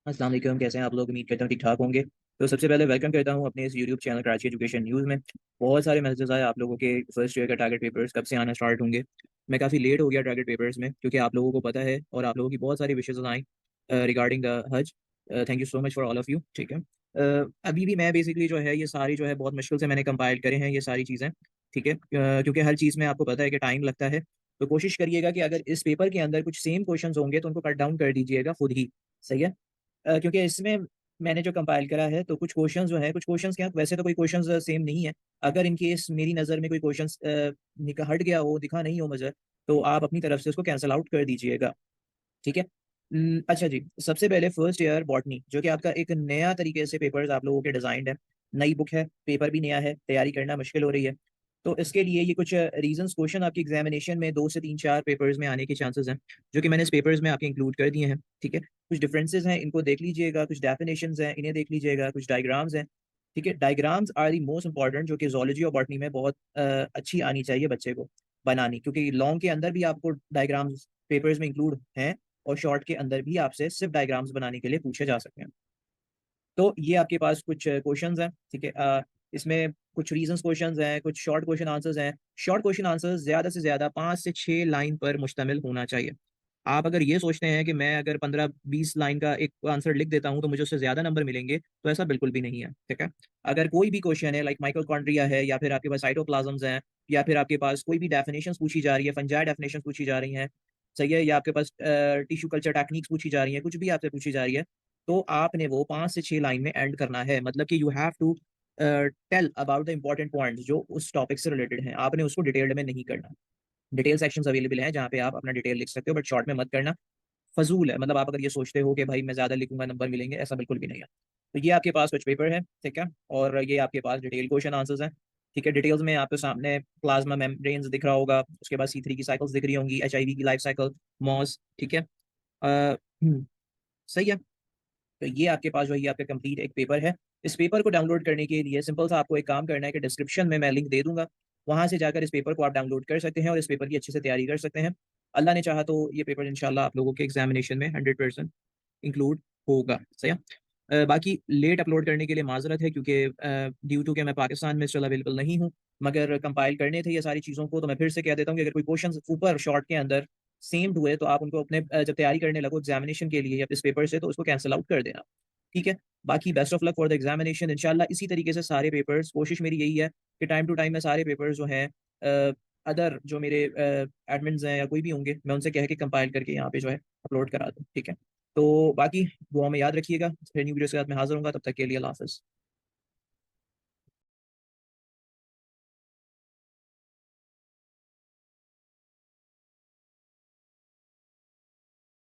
अस्सलाम वालेकुम, कैसे हैं आप लोग? उम्मीद करता हूँ ठीक ठाक होंगे। तो सबसे पहले वेलकम करता हूँ अपने इस YouTube channel Karachi education news में। बहुत सारे मैसेजेस आए आप लोगों के फर्स्ट ईयर का टारगेट पेपर्स कब से आना स्टार्ट होंगे। मैं काफ़ी लेट हो गया टारगेट पेपर्स में, क्योंकि आप लोगों को पता है और आप लोगों की बहुत सारी विशेज़ आई रिगार्डिंग द हज। Thank you so much for all of you. ठीक है। अभी भी मैं बेसिकली जो है ये सारी जो है बहुत मुश्किल से मैंने कंपाइल करे हैं ये सारी चीज़ें। ठीक है। क्योंकि हर चीज़ में आपको पता है कि टाइम लगता है। तो कोशिश करिएगा कि अगर इस पेपर के अंदर कुछ सेम क्वेश्चन होंगे तो उनको कट डाउन कर दीजिएगा खुद ही। सही है। क्योंकि इसमें मैंने जो कंपाइल करा है तो कुछ क्वेश्चंस जो हैं, कुछ क्वेश्चंस क्या, वैसे तो कोई क्वेश्चंस सेम नहीं है। अगर इन केस मेरी नज़र में कोई क्वेश्चंस हट गया हो, दिखा नहीं हो मुझे, तो आप अपनी तरफ से उसको कैंसिल आउट कर दीजिएगा। ठीक है। अच्छा जी, सबसे पहले फर्स्ट ईयर बॉटनी जो कि आपका एक नया तरीके से पेपर्स आप लोगों के डिजाइंड है। नई बुक है, पेपर भी नया है, तैयारी करना मुश्किल हो रही है। तो इसके लिए ये कुछ रीजंस क्वेश्चन आपकी एग्जामिनेशन में 2 से 3 4 पेपर्स में आने के चांसेस हैं, जो कि मैंने इस पेपर्स में आपके इंक्लूड कर दिए हैं। ठीक है। कुछ डिफरेंसेस हैं, इनको देख लीजिएगा। कुछ डेफिनेशंस हैं, इन्हें देख लीजिएगा। कुछ डायग्राम्स हैं। ठीक है। Diagrams are the most important, जो कि जोलॉजी और बॉटनी में बहुत अच्छी आनी चाहिए बच्चे को बनानी, क्योंकि लॉन्ग के अंदर भी आपको डायग्राम्स पेपर्स में इंक्लूड हैं और शॉर्ट के अंदर भी आपसे सिर्फ डायग्राम्स बनाने के लिए पूछे जा सकते हैं। तो ये आपके पास कुछ क्वेश्चंस हैं। ठीक है। इसमें कुछ रीजंस क्वेश्चंस हैं, कुछ शॉर्ट क्वेश्चन आंसर्स हैं। शॉर्ट क्वेश्चन आंसर्स ज़्यादा से ज़्यादा 5 से 6 लाइन पर मुश्तमिल होना चाहिए। आप अगर ये सोचते हैं कि मैं अगर 15-20 लाइन का एक आंसर लिख देता हूँ तो मुझे उससे ज़्यादा नंबर मिलेंगे, तो ऐसा बिल्कुल भी नहीं है। ठीक है। अगर कोई भी क्वेश्चन है लाइक माइटोकॉन्ड्रिया है, या फिर आपके पास साइटोप्लाज्म्स हैं, या फिर आपके पास कोई भी डेफिनेशंस पूछी जा रही है, फंजाई डेफिनेशंस पूछी जा रही हैं, सही है, या आपके पास टिश्यू कल्चर टेक्निक्स पूछी जा रही हैं, कुछ भी आपसे पूछी जा रही है, तो आपने वो 5 से 6 लाइन में एंड करना है। मतलब कि you have to tell about the important points जो उस टॉपिक से रिलेटेड हैं। आपने उसको डिटेल्ड में नहीं करना। डिटेल सेक्शंस अवेलेबल हैं जहाँ पे आप अपना डिटेल लिख सकते हो, बट शॉर्ट में मत करना। फ़ज़ूल है। मतलब आप अगर ये सोचते हो कि भाई मैं ज़्यादा लिखूँगा नंबर मिलेंगे, ऐसा बिल्कुल भी नहीं है। तो ये आपके पास कुछ पेपर है, ठीक है? और ये आपके पास डिटेल क्वेश्चन आंसर्स हैं, ठीक है? डिटेल्स में आपके सामने प्लाज़्मा मेम्ब्रेन्स दिख रहा होगा, उसके बाद C3 की साइकिल्स दिख रही होंगी, HIV की लाइफ साइकिल, मॉस, ठीक है? अ, सही है। तो ये आपके पास जो है ये आपका कंप्लीट एक पेपर है। इस पेपर को डाउनलोड करने के लिए सिंपल सा आपको एक काम करना है कि डिस्क्रिप्शन में मैं लिंक दे दूँगा। वहाँ से जाकर इस पेपर को आप डाउनलोड कर सकते हैं और इस पेपर की अच्छे से तैयारी कर सकते हैं। अल्लाह ने चाहा तो ये पेपर इंशाल्लाह आप लोगों के एग्ज़ामिनेशन में 100% इंक्लूड होगा। सही है? बाकी लेट अपलोड करने के लिए माज़रत है, क्योंकि ड्यू टू कि मैं पाकिस्तान में स्टिल अवेलेबल नहीं हूँ। मगर कंपाइल करने थे ये सारी चीज़ों को, तो मैं फिर से कह देता हूँ कि अगर कोई क्वेश्चंस ऊपर शॉर्ट के अंदर सेम हुए तो आप उनको अपने जब तैयारी करने लगो एग्ज़ामिनेशन के लिए या इस पेपर से, तो उसको कैंसल आउट कर देना। ठीक है? बाकी best of luck for the examination. इंशाल्लाह इसी तरीके से सारे पेपर्स, कोशिश मेरी यही है कि टाइम टू टाइम मैं सारे पेपर्स जो हैं अदर जो मेरे एडमिन्स हैं या कोई भी होंगे, मैं उनसे कह के कंपाइल करके यहाँ पे जो है अपलोड करा दूँ। ठीक है? तो बाकी दुआ में याद रखिएगा। फिर न्यू वीडियो के साथ मैं हाज़िर होऊँगा, तब तक के लिए अल्लाह हाफ़िज़।